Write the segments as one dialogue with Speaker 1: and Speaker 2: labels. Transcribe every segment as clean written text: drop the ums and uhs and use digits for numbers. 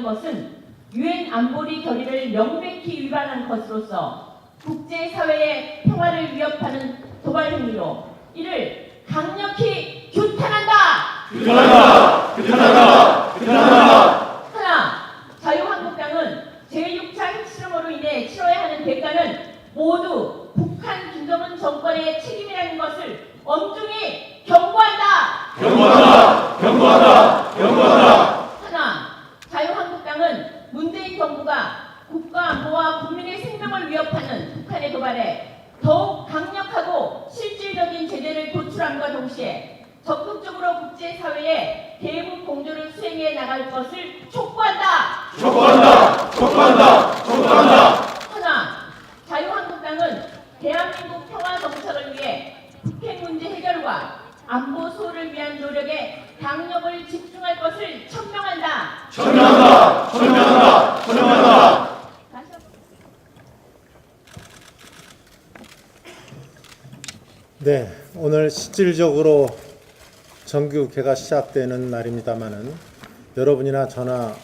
Speaker 1: 이런 것은 유엔 안보리 결의를 명백히 위반한 것으로서 국제사회의 평화를 위협하는 도발 행위로 이를 강력히 규탄한다!
Speaker 2: 규탄한다! 규탄한다! 규탄한다!
Speaker 1: 하나, 자유한국당은 제6차 핵실험으로 인해 치러야 하는 대가는 모두 북한 김정은 정권의 책임이라는 것을 엄중히 경고한다!
Speaker 2: 경고한다! 경고한다! 경고한다!
Speaker 1: 하나, 자유한국당은 문재인 정부가 국가안보와 국민의 생명을 위협하는 북한의 도발에 더욱 강력하고 실질적인 제재를 도출함과 동시에 적극적으로 국제사회에 대북 공조를 수행해 나갈 것을 촉구한다.
Speaker 2: 촉구한다! 촉구한다! 촉구한다!
Speaker 1: 하나, 자유한국당은 대한민국 평화 정착을 위해 북핵 문제 해결과 안보 수호를 위한 노력에 강력을 집중할 것을 천명한다.
Speaker 2: 천명한다! 천명한다! 천명한다!
Speaker 3: 네, 오늘 실질적으로 정규개가 시작되는 날입니다마는 여러분이나 저나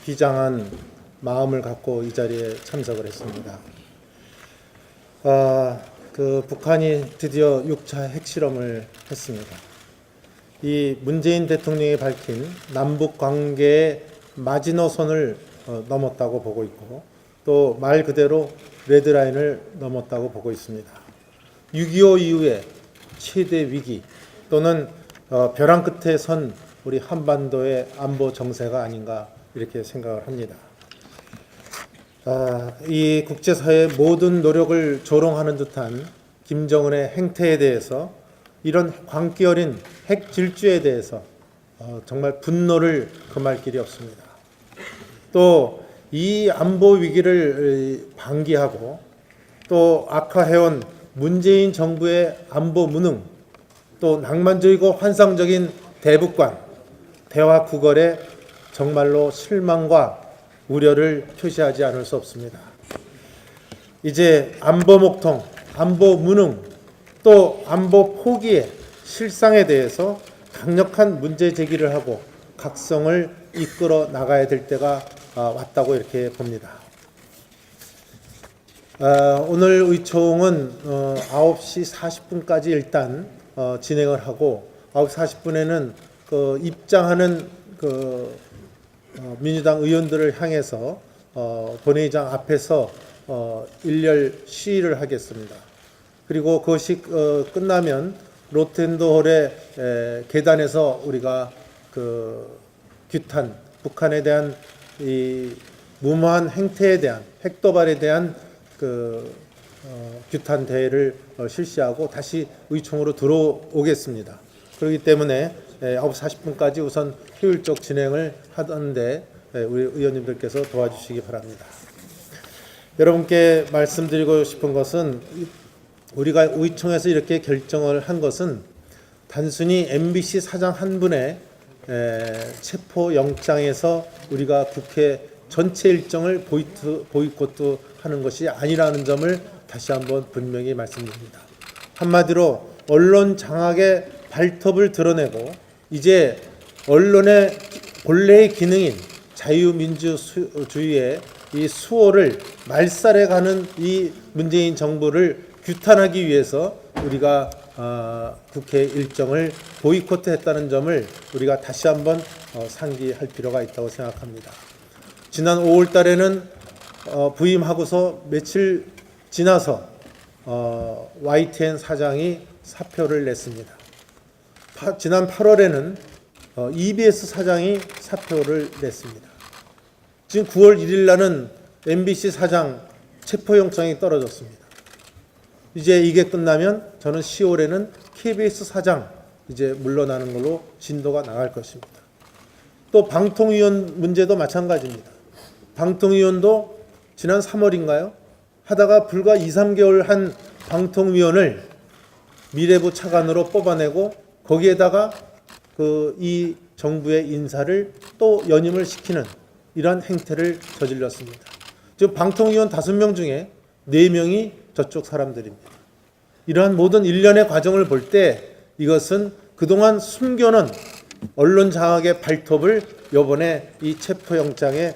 Speaker 3: 비장한 마음을 갖고 이 자리에 참석을 했습니다. 북한이 드디어 6차 핵실험을 했습니다. 이 문재인 대통령이 밝힌 남북 관계의 마지노선을 넘었다고 보고 있고 또 말 그대로 레드라인을 넘었다고 보고 있습니다. 6.25 이후에 최대 위기 또는 벼랑 끝에 선 우리 한반도의 안보 정세가 아닌가 이렇게 생각을 합니다. 이 국제사회의 모든 노력을 조롱하는 듯한 김정은의 행태에 대해서 이런 광기 어린 핵 질주에 대해서 정말 분노를 금할 길이 없습니다. 또 이 안보 위기를 방기하고 또 악화해온 문재인 정부의 안보 무능, 또 낭만적이고 환상적인 대북관, 대화 구걸에 정말로 실망과 우려를 표시하지 않을 수 없습니다. 이제 안보 목통, 안보 무능, 또 안보 포기의 실상에 대해서 강력한 문제 제기를 하고 각성을 이끌어 나가야 될 때가 왔다고 이렇게 봅니다. 오늘 의총은 9시 40분까지 일단 진행을 하고 9시 40분에는 입장하는 민주당 의원들을 향해서 본회의장 앞에서 일렬 시위를 하겠습니다. 그리고 그것이 끝나면 로텐도홀의 계단에서 우리가 규탄, 북한에 대한 이 무모한 행태에 대한 핵도발에 대한 규탄 대회를 실시하고 다시 의총으로 들어오겠습니다. 그렇기 때문에 9시 40분까지 우선 효율적 진행을 하던데 우리 의원님들께서 도와주시기 바랍니다. 여러분께 말씀드리고 싶은 것은 우리가 의총에서 이렇게 결정을 한 것은 단순히 MBC 사장 한 분의 체포영장에서 우리가 국회 전체 일정을 보이콧 하는 것이 아니라는 점을 다시 한번 분명히 말씀드립니다. 한마디로 언론 장악의 발톱을 드러내고 이제 언론의 본래의 기능인 자유민주주의의 이 수호를 말살해가는 이 문재인 정부를 규탄하기 위해서 우리가 국회 일정을 보이콧했다는 점을 우리가 다시 한번 상기할 필요가 있다고 생각합니다. 지난 5월 달에는 부임하고서 며칠 지나서 YTN 사장이 사표를 냈습니다. 지난 8월에는 EBS 사장이 사표를 냈습니다. 지금 9월 1일 날은 MBC 사장 체포영장이 떨어졌습니다. 이제 이게 끝나면 저는 10월에는 KBS 사장 이제 물러나는 걸로 진도가 나갈 것입니다. 또 방통위원 문제도 마찬가지입니다. 방통위원도 지난 3월인가요? 하다가 불과 2, 3개월 한 방통위원을 미래부 차관으로 뽑아내고 거기에다가 이 정부의 인사를 또 연임을 시키는 이러한 행태를 저질렀습니다. 지금 방통위원 5명 중에 4명이 저쪽 사람들입니다. 이러한 모든 일련의 과정을 볼 때 이것은 그동안 숨겨놓은 언론 장악의 발톱을 요번에 이 체포영장의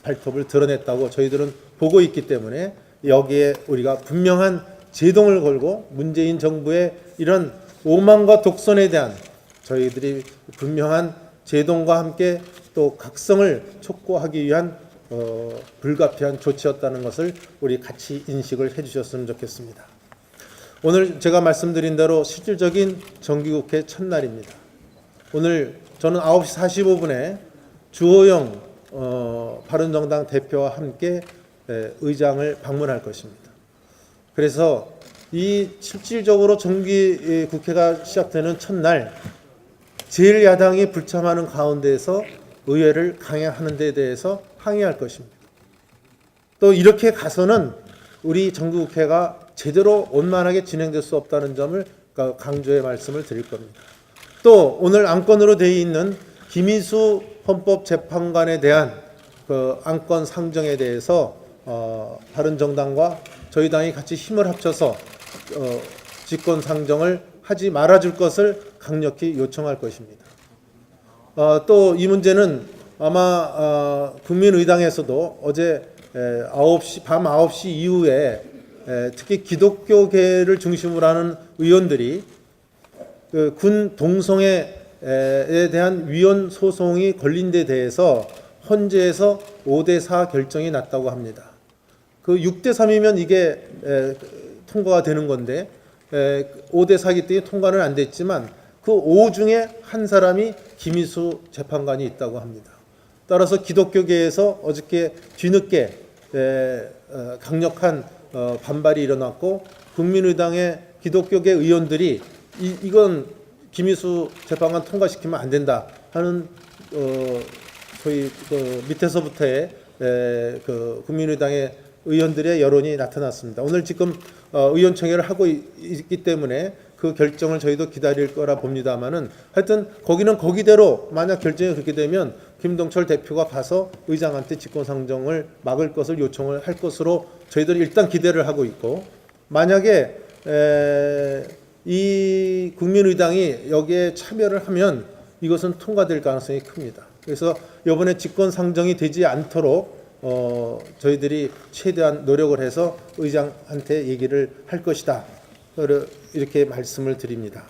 Speaker 3: 발톱을 드러냈다고 저희들은 보고 있기 때문에 여기에 우리가 분명한 제동을 걸고 문재인 정부의 이런 오만과 독선에 대한 저희들이 분명한 제동과 함께 또 각성을 촉구하기 위한 불가피한 조치였다는 것을 우리 같이 인식을 해주셨으면 좋겠습니다. 오늘 제가 말씀드린 대로 실질적인 정기국회 첫날입니다. 오늘 저는 9시 45분에 주호영 바른정당 대표와 함께 의장을 방문할 것입니다. 그래서 이 실질적으로 정기국회가 시작되는 첫날 제1야당이 불참하는 가운데에서 의회를 강행하는 데 대해서 항의할 것입니다. 또 이렇게 가서는 우리 정기국회가 제대로 원만하게 진행될 수 없다는 점을 강조의 말씀을 드릴 겁니다. 또 오늘 안건으로 되어 있는 김인수 헌법재판관에 대한 그 안건 상정에 대해서 바른정당과 저희 당이 같이 힘을 합쳐서 직권 상정을 하지 말아줄 것을 강력히 요청할 것입니다. 또 이 문제는 아마 국민의당에서도 어제 밤 9시 이후에 특히 기독교계를 중심으로 하는 의원들이 그 군 동성애에 대한 위헌 소송이 걸린 데 대해서 헌재에서 5대4 결정이 났다고 합니다. 그 6대3이면 이게 통과가 되는 건데 5대4이기 때문에 통과는 안 됐지만 그 5 중에 한 사람이 김인수 재판관이 있다고 합니다. 따라서 기독교계에서 어저께 뒤늦게 강력한 반발이 일어났고 국민의당의 기독교계 의원들이 이건 김인수 재판관 통과시키면 안 된다 하는 저희 밑에서부터의 그 국민의당의 의원들의 여론이 나타났습니다. 오늘 지금 의원총회를 하고 있기 때문에 그 결정을 저희도 기다릴 거라 봅니다만은 하여튼 거기는 거기대로 만약 결정이 그렇게 되면 김동철 대표가 가서 의장한테 직권상정을 막을 것을 요청을 할 것으로 저희들이 일단 기대를 하고 있고 만약에 이 국민의당이 여기에 참여를 하면 이것은 통과될 가능성이 큽니다. 그래서 이번에 직권상정이 되지 않도록 저희들이 최대한 노력을 해서 의장한테 얘기를 할 것이다. 이렇게 말씀을 드립니다.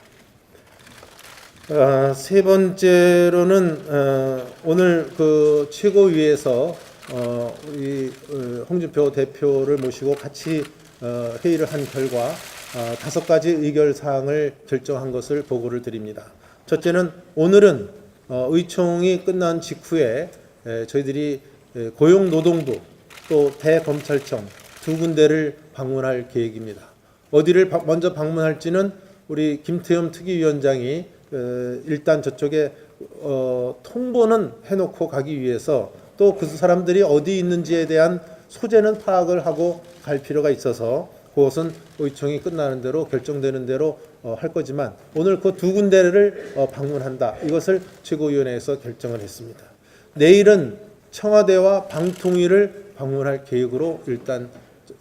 Speaker 3: 세 번째로는 오늘 그 최고위에서 우리 홍준표 대표를 모시고 같이 회의를 한 결과 5가지 의결사항을 결정한 것을 보고를 드립니다. 첫째는 오늘은 의총이 끝난 직후에 저희들이 고용노동부 또 대검찰청 2군데를 방문할 계획입니다. 어디를 먼저 방문할지는 우리 김태흠 특위위원장이 일단 저쪽에 통보는 해놓고 가기 위해서 또 그 사람들이 어디 있는지에 대한 소재는 파악을 하고 갈 필요가 있어서 그것은 의총이 끝나는 대로 결정되는 대로 할 거지만 오늘 그 2군데를 방문한다. 이것을 최고위원회에서 결정을 했습니다. 내일은 청와대와 방통위를 방문할 계획으로 일단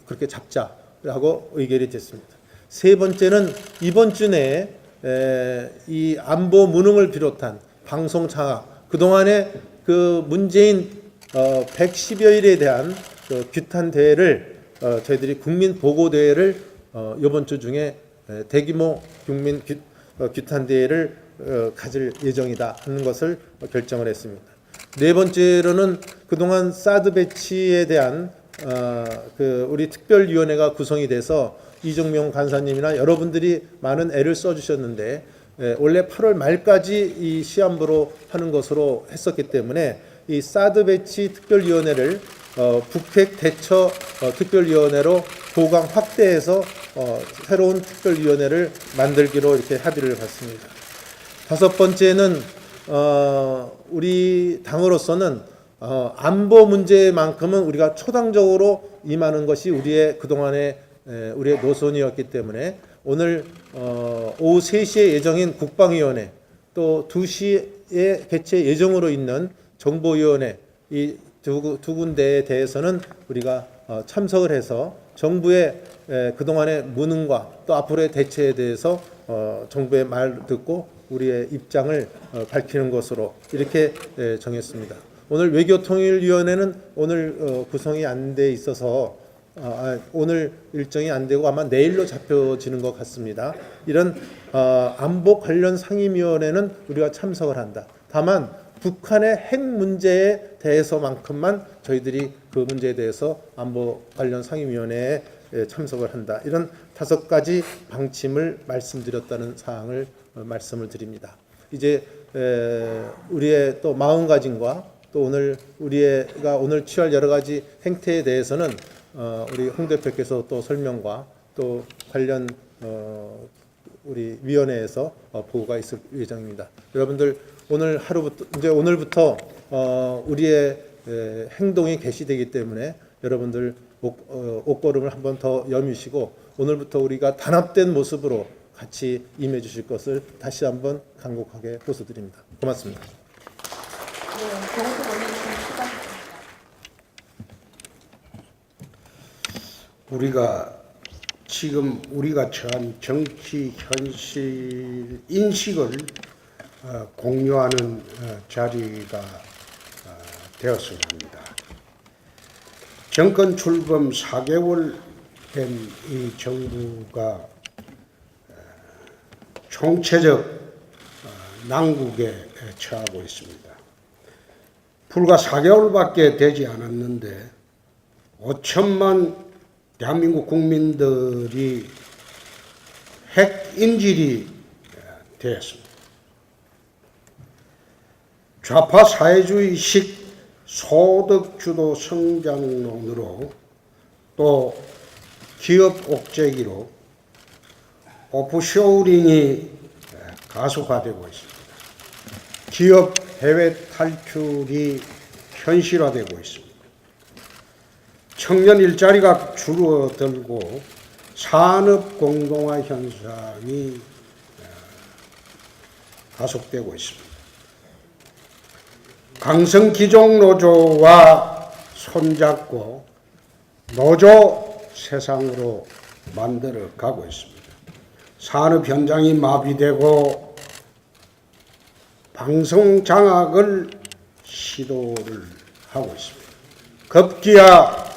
Speaker 3: 그렇게 잡자라고 의결이 됐습니다. 세 번째는 이번 주 내에 이 안보 무능을 비롯한 방송 장악, 그동안에 그 문재인 110여일에 대한 그 규탄 대회를 저희들이 국민 보고 대회를 이번 주 중에 대규모 국민 규탄 대회를 가질 예정이다 하는 것을 결정을 했습니다. 네 번째로는 그동안 사드 배치에 대한 그 우리 특별위원회가 구성이 돼서 이정명 간사님이나 여러분들이 많은 애를 써주셨는데 원래 8월 말까지 이 시한부로 하는 것으로 했었기 때문에 이 사드 배치 특별위원회를 북핵 대처 특별위원회로 보강 확대해서 새로운 특별위원회를 만들기로 이렇게 합의를 봤습니다. 5번째는 우리 당으로서는 안보 문제만큼은 우리가 초당적으로 임하는 것이 우리의 그동안의 우리의 노선이었기 때문에 오늘 오후 3시에 예정인 국방위원회 또 2시에 개최 예정으로 있는 정보위원회 이 두 군데에 대해서는 우리가 참석을 해서 정부의 그동안의 무능과 또 앞으로의 대처에 대해서 정부의 말 듣고 우리의 입장을 밝히는 것으로 이렇게 정했습니다. 오늘 외교통일위원회는 오늘 구성이 안 돼 있어서 오늘 일정이 안 되고 아마 내일로 잡혀지는 것 같습니다. 이런 안보 관련 상임위원회는 우리가 참석을 한다. 다만 북한의 핵 문제에 대해서만큼만 저희들이 그 문제에 대해서 안보 관련 상임위원회에 참석을 한다. 이런 5가지 방침을 말씀드렸다는 사항을 말씀을 드립니다. 이제 우리의 또 마음가짐과 또 오늘 우리가 오늘 취할 여러 가지 행태에 대해서는 우리 홍 대표께서 또 설명과 또 관련 우리 위원회에서 보고가 있을 예정입니다. 여러분들 오늘 하루부터 이제 오늘부터 우리의 행동이 개시되기 때문에 여러분들 옷걸음을 한번 더 여미시고 오늘부터 우리가 단합된 모습으로 같이 임해 주실 것을 다시 한번 간곡하게 호소드립니다. 고맙습니다.
Speaker 1: 네, 정우택 원내대표님 수고하셨습니다.
Speaker 4: 지금 우리가 처한 정치 현실 인식을 공유하는 자리가 되었으면 합니다. 정권 출범 4개월 된 이 정부가 총체적 난국에 처하고 있습니다. 불과 4개월밖에 되지 않았는데 5천만 대한민국 국민들이 핵 인질이 되었습니다. 좌파 사회주의식 소득주도 성장론으로 또 기업 옥죄기로 오프쇼링이 가속화되고 있습니다. 기업 해외 탈출이 현실화되고 있습니다. 청년 일자리가 줄어들고 산업 공동화 현상이 가속되고 있습니다. 강성 기종 노조와 손잡고 노조 세상으로 만들어 가고 있습니다. 산업 현장이 마비되고 방송 장악을 시도를 하고 있습니다. 급기야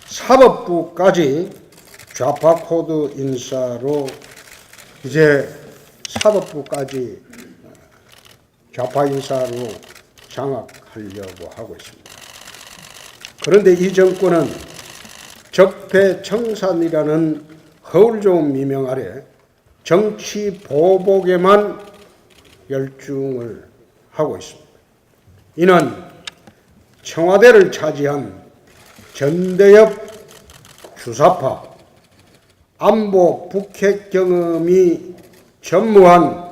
Speaker 4: 사법부까지 좌파 코드 인사로 이제 사법부까지 좌파 인사로 장악하려고 하고 있습니다. 그런데 이 정권은 적폐청산이라는 허울 좋은 미명 아래 정치 보복에만 열중을 하고 있습니다. 이는 청와대를 차지한 전대협 주사파, 안보 북핵 경험이 전무한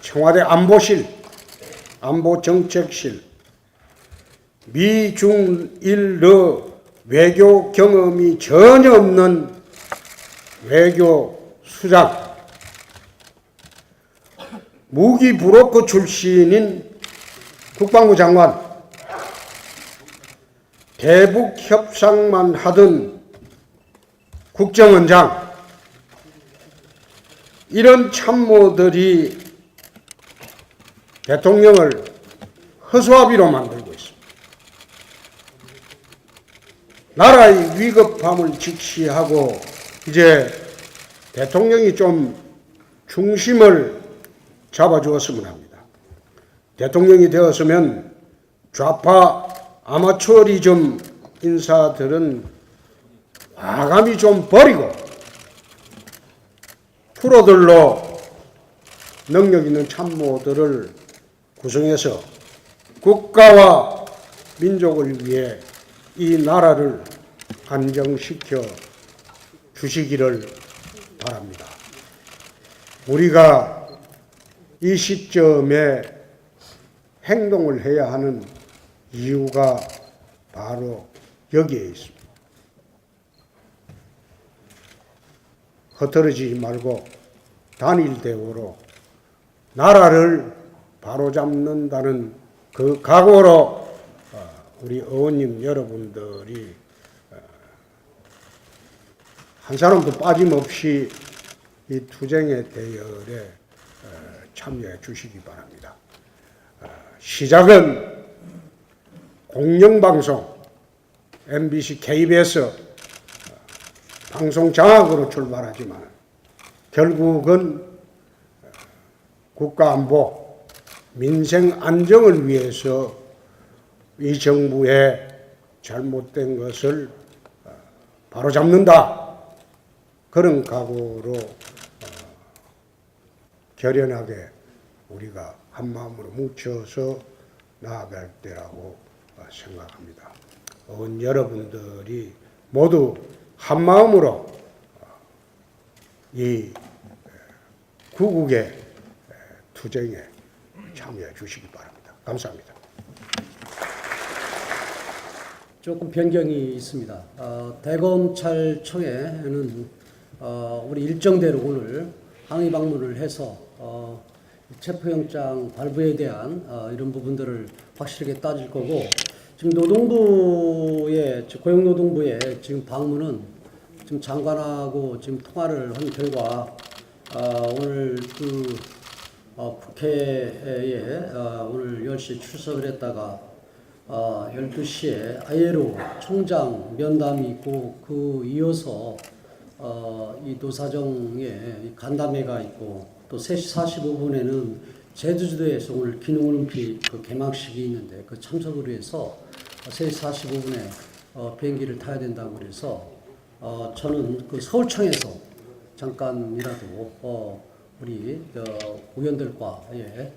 Speaker 4: 청와대 안보실, 안보정책실, 미중일러 외교 경험이 전혀 없는 외교수장, 무기 브로커 출신인 국방부 장관, 대북 협상만 하던 국정원장, 이런 참모들이 대통령을 허수아비로 만들고 있습니다. 나라의 위급함을 직시하고 이제 대통령이 좀 중심을 잡아주었으면 합니다. 대통령이 되었으면 좌파 아마추어리즘 인사들은 과감히 좀 버리고 프로들로 능력 있는 참모들을 구성해서 국가와 민족을 위해 이 나라를 안정시켜 주시기를 바랍니다. 우리가 이 시점에 행동을 해야 하는 이유가 바로 여기에 있습니다. 흩어지지 말고 단일 대우로 나라를 바로잡는다는 그 각오로 우리 의원님 여러분들이 한 사람도 빠짐없이 이 투쟁의 대열에 참여해 주시기 바랍니다. 시작은 공영방송 MBC, KBS 방송 장악으로 출발하지만 결국은 국가안보, 민생 안정을 위해서 이 정부의 잘못된 것을 바로잡는다. 그런 각오로 결연하게 우리가 한마음으로 뭉쳐서 나아갈 때라고 생각합니다. 의원 여러분들이 모두 한마음으로 이 구국의 투쟁에 참여해 주시기 바랍니다. 감사합니다.
Speaker 5: 조금 변경이 있습니다. 대검찰청에는 우리 일정대로 오늘 항의 방문을 해서 체포영장 발부에 대한 이런 부분들을 확실하게 따질 거고, 지금 노동부의 고용노동부의 지금 방문은 지금 장관하고 지금 통화를 한 결과 오늘 국회에 오늘 10시 출석을 했다가 12시에 ILO 총장 면담이 있고 그 이어서 이 노사정에 간담회가 있고 또 3시 45분에는 제주도에서 오늘 기능올림픽 그 개막식이 있는데 그 참석을 위해서 3시 45분에 비행기를 타야 된다고 그래서 저는 그 서울청에서 잠깐이라도 우리 의원들과의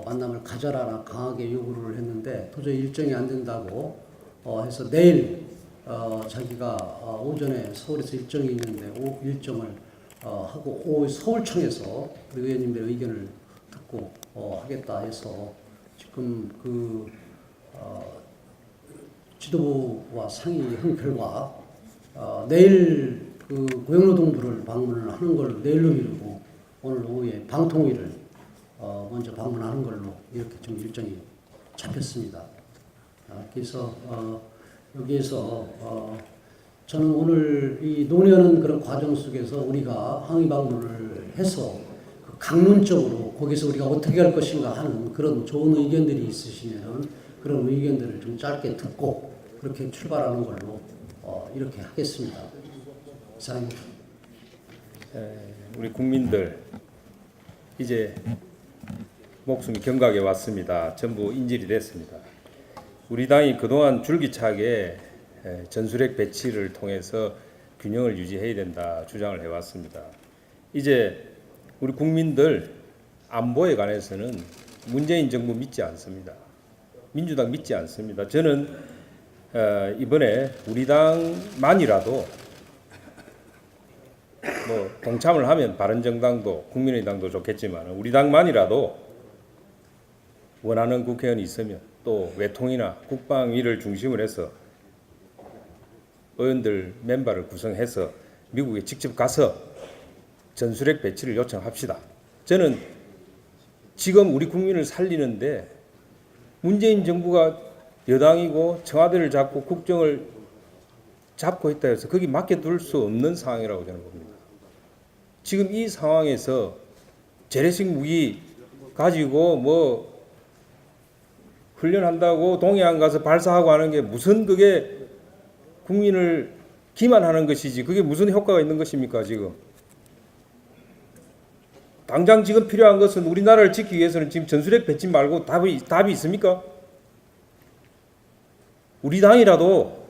Speaker 5: 만남을 가져라라 강하게 요구를 했는데 도저히 일정이 안 된다고 해서 내일 자기가 오전에 서울에서 일정이 있는데 일정을 하고 오후 서울청에서 우리 의원님들의 의견을 듣고 하겠다 해서 지금 그 지도부와 상의한 결과 내일 그 고용노동부를 방문을 하는 걸 내일로 미루고 오늘 오후에 방통위를 먼저 방문하는 걸로 이렇게 좀 일정이 잡혔습니다. 그래서 여기에서 저는 오늘 이 논의하는 그런 과정 속에서 우리가 항의 방문을 해서 강론적으로 거기서 우리가 어떻게 할 것인가 하는 그런 좋은 의견들이 있으시면 그런 의견들을 좀 짧게 듣고 그렇게 출발하는 걸로 이렇게 하겠습니다. 이상입니다.
Speaker 6: 우리 국민들 이제 목숨이 경각에 왔습니다. 전부 인질이 됐습니다. 우리 당이 그동안 줄기차게 전술핵 배치를 통해서 균형을 유지해야 된다 주장을 해왔습니다. 이제 우리 국민들 안보에 관해서는 문재인 정부 믿지 않습니다. 민주당 믿지 않습니다. 저는 이번에 우리 당만이라도 뭐 동참을 하면 바른정당도 국민의당도 좋겠지만 우리 당만이라도 원하는 국회의원이 있으면 또 외통이나 국방위를 중심으로 해서 의원들 멤버를 구성해서 미국에 직접 가서 전술핵 배치를 요청합시다. 저는 지금 우리 국민을 살리는데 문재인 정부가 여당이고 청와대를 잡고 국정을 잡고 있다 해서 거기 맡겨둘 수 없는 상황이라고 저는 봅니다. 지금 이 상황에서 재래식 무기 가지고 뭐 훈련한다고 동해안 가서 발사하고 하는 게 무슨 그게 국민을 기만하는 것이지 그게 무슨 효과가 있는 것입니까 지금. 당장 지금 필요한 것은 우리나라를 지키기 위해서는 지금 전술핵 배치 말고 답이 있습니까? 우리 당이라도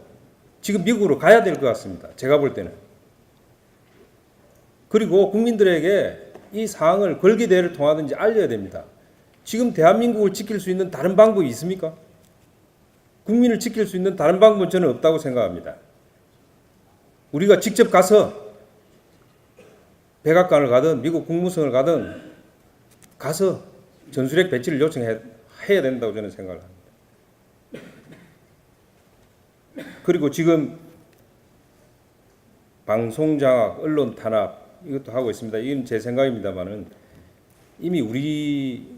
Speaker 6: 지금 미국으로 가야 될 것 같습니다. 제가 볼 때는. 그리고 국민들에게 이 사항을 걸기대회를 통하든지 알려야 됩니다. 지금 대한민국을 지킬 수 있는 다른 방법이 있습니까? 국민을 지킬 수 있는 다른 방법은 저는 없다고 생각합니다. 우리가 직접 가서 백악관을 가든 미국 국무성을 가든 가서 전술핵 배치를 요청해야 된다고 저는 생각을 합니다. 그리고 지금 방송장악, 언론 탄압 이것도 하고 있습니다. 이건 제 생각입니다만은 이미 우리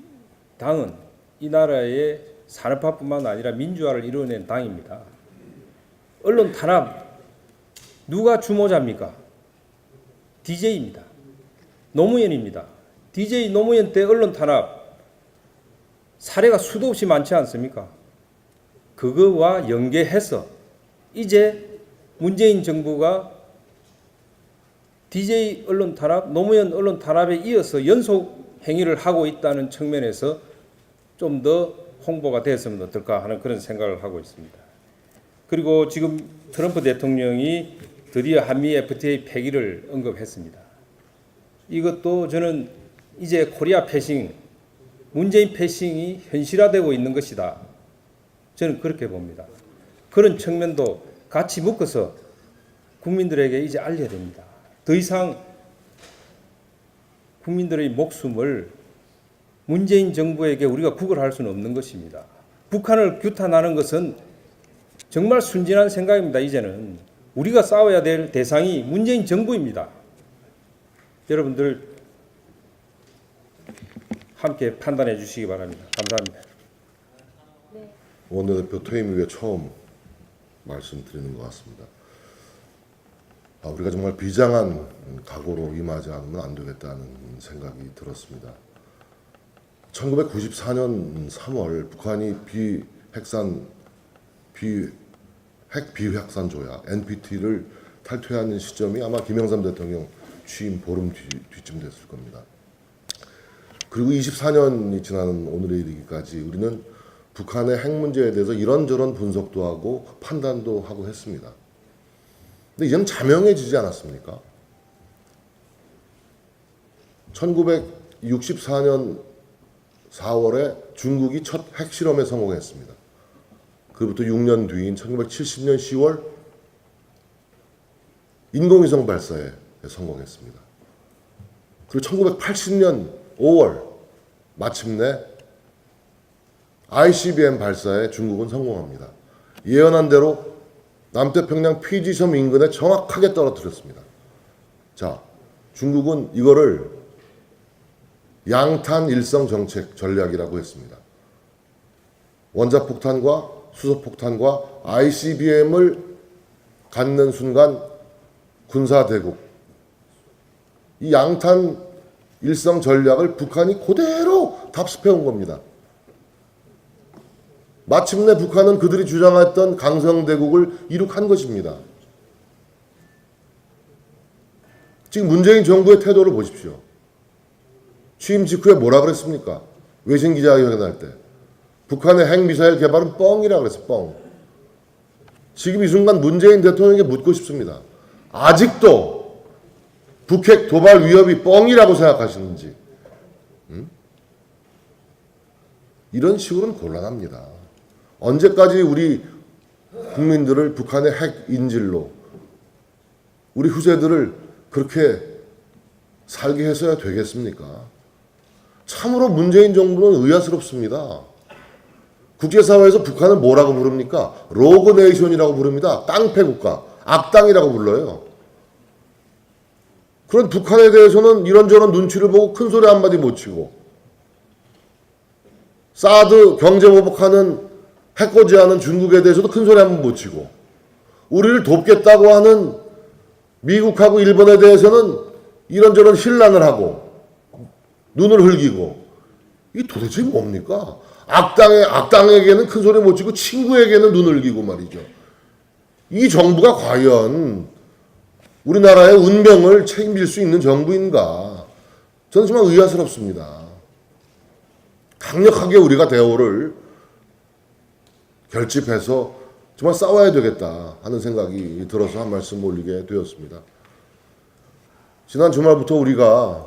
Speaker 6: 당은 이 나라의 산업화뿐만 아니라 민주화를 이루어낸 당입니다. 언론 탄압 누가 주모자입니까? DJ입니다. 노무현입니다. DJ 노무현 때 언론 탄압 사례가 수도 없이 많지 않습니까? 그거와 연계해서 이제 문재인 정부가 DJ 언론 탄압, 노무현 언론 탄압에 이어서 연속 행위를 하고 있다는 측면에서 좀 더 홍보가 됐으면 어떨까 하는 그런 생각을 하고 있습니다. 그리고 지금 트럼프 대통령이 드디어 한미 FTA 폐기를 언급했습니다. 이것도 저는 이제 코리아 패싱, 문재인 패싱이 현실화되고 있는 것이다. 저는 그렇게 봅니다. 그런 측면도 같이 묶어서 국민들에게 이제 알려야 됩니다. 더 이상 국민들의 목숨을 문재인 정부에게 우리가 구걸할 수는 없는 것입니다. 북한을 규탄하는 것은 정말 순진한 생각입니다. 이제는 우리가 싸워야 될 대상이 문재인 정부입니다. 여러분들 함께 판단해 주시기 바랍니다. 감사합니다.
Speaker 7: 원내대표 퇴임 이후에 처음 말씀드리는 것 같습니다. 우리가 정말 비장한 각오로 임하지 않으면 안 되겠다는 생각이 들었습니다. 1994년 3월 북한이 핵 비확산 조약 NPT를 탈퇴하는 시점이 아마 김영삼 대통령 취임 보름 뒤쯤 됐을 겁니다. 그리고 24년이 지나는 오늘에 이르기까지 우리는 북한의 핵 문제에 대해서 이런저런 분석도 하고 판단도 하고 했습니다. 근데 이제는 자명해지지 않았습니까? 1964년 4월에 중국이 첫 핵실험에 성공했습니다. 그로부터 6년 뒤인 1970년 10월 인공위성 발사에 성공했습니다. 그리고 1980년 5월 마침내 ICBM 발사에 중국은 성공합니다. 예언한 대로 남태평양 피지섬 인근에 정확하게 떨어뜨렸습니다. 자, 중국은 이거를 양탄 일성 정책 전략이라고 했습니다. 원자폭탄과 수소폭탄과 ICBM을 갖는 순간 군사대국, 이 양탄 일성 전략을 북한이 그대로 답습해온 겁니다. 마침내 북한은 그들이 주장했던 강성대국을 이룩한 것입니다. 지금 문재인 정부의 태도를 보십시오. 취임 직후에 뭐라 그랬습니까? 외신 기자회견 할 때 북한의 핵미사일 개발은 뻥이라고 그랬어요. 뻥. 지금 이 순간 문재인 대통령에게 묻고 싶습니다. 아직도 북핵 도발 위협이 뻥이라고 생각하시는지. 이런 식으로는 곤란합니다. 언제까지 우리 국민들을 북한의 핵 인질로 우리 후세들을 그렇게 살게 해서야 되겠습니까? 참으로 문재인 정부는 의아스럽습니다. 국제사회에서 북한을 뭐라고 부릅니까? 로그네이션이라고 부릅니다. 깡패국가, 악당이라고 불러요. 그런 북한에 대해서는 이런저런 눈치를 보고 큰 소리 한마디 못 치고 사드 경제보복하는 해코지하는 중국에 대해서도 큰 소리 한번 못 치고 우리를 돕겠다고 하는 미국하고 일본에 대해서는 이런저런 힐난을 하고 눈을 흘기고 이게 도대체 뭡니까? 악당에게는 큰 소리 못 치고 친구에게는 눈을 흘기고 말이죠. 이 정부가 과연 우리나라의 운명을 책임질 수 있는 정부인가? 저는 정말 의아스럽습니다. 강력하게 우리가 대오를 결집해서 정말 싸워야 되겠다 하는 생각이 들어서 한 말씀 올리게 되었습니다. 지난 주말부터 우리가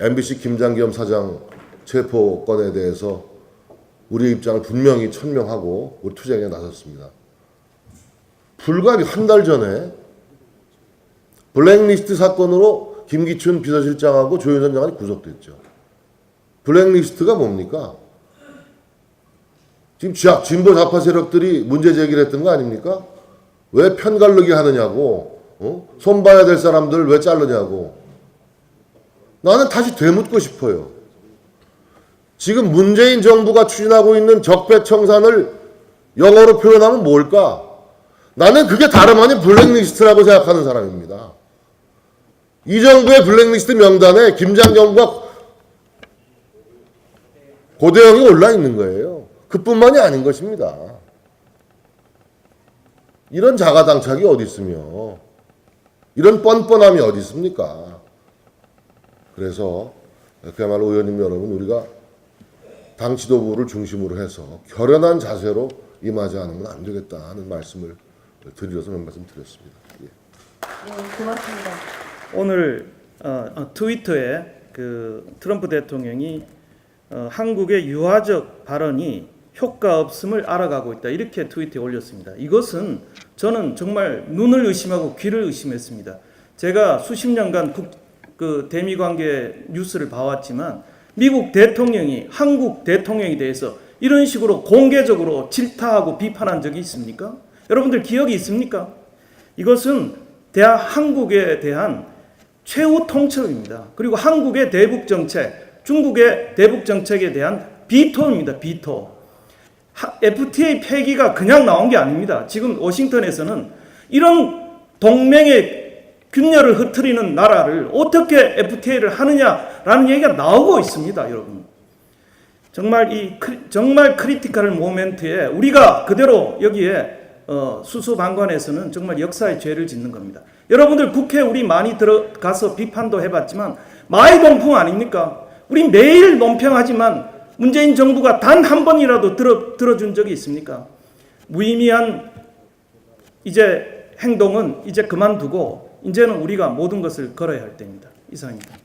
Speaker 7: MBC 김장겸 사장 체포 건에 대해서 우리의 입장을 분명히 천명하고 우리 투쟁에 나섰습니다. 불과 한 달 전에 블랙리스트 사건으로 김기춘 비서실장하고 조윤선 장관이 구속됐죠. 블랙리스트가 뭡니까? 지금 진보 좌파 세력들이 문제 제기를 했던 거 아닙니까? 왜 편가르기 하느냐고, 손봐야 될 사람들 왜 자르냐고. 나는 다시 되묻고 싶어요. 지금 문재인 정부가 추진하고 있는 적폐청산을 영어로 표현하면 뭘까? 나는 그게 다름 아닌 블랙리스트라고 생각하는 사람입니다. 이 정부의 블랙리스트 명단에 김장겸과 고대형이 올라 있는 거예요. 그뿐만이 아닌 것입니다. 이런 자가당착이 어디 있으며 이런 뻔뻔함이 어디 있습니까? 그래서 그야말로 의원님 여러분, 우리가 당 지도부를 중심으로 해서 결연한 자세로 임하지 않으면 안 되겠다 하는 말씀을 드리려서 말씀 드렸습니다. 예.
Speaker 1: 네, 고맙습니다.
Speaker 8: 오늘 트위터에 그 트럼프 대통령이 한국의 유화적 발언이 효과 없음을 알아가고 있다, 이렇게 트위터에 올렸습니다. 이것은 저는 정말 눈을 의심하고 귀를 의심했습니다. 제가 수십 년간 그 대미 관계 뉴스를 봐왔지만 미국 대통령이 한국 대통령에 대해서 이런 식으로 공개적으로 질타하고 비판한 적이 있습니까? 여러분들 기억이 있습니까? 이것은 한국에 대한 최후 통첩입니다. 그리고 한국의 대북 정책, 중국의 대북 정책에 대한 비토입니다. 비토. FTA 폐기가 그냥 나온 게 아닙니다. 지금 워싱턴에서는 이런 동맹의 균열을 흩트리는 나라를 어떻게 FTA를 하느냐라는 얘기가 나오고 있습니다, 여러분. 정말 크리티컬 모멘트에 우리가 그대로 여기에 수수방관에서는 정말 역사의 죄를 짓는 겁니다. 여러분들 국회 우리 많이 들어가서 비판도 해봤지만 마이동풍 아닙니까? 우리 매일 논평하지만 문재인 정부가 단 한 번이라도 들어준 적이 있습니까? 무의미한 이제 행동은 이제 그만두고 이제는 우리가 모든 것을 걸어야 할 때입니다. 이상입니다.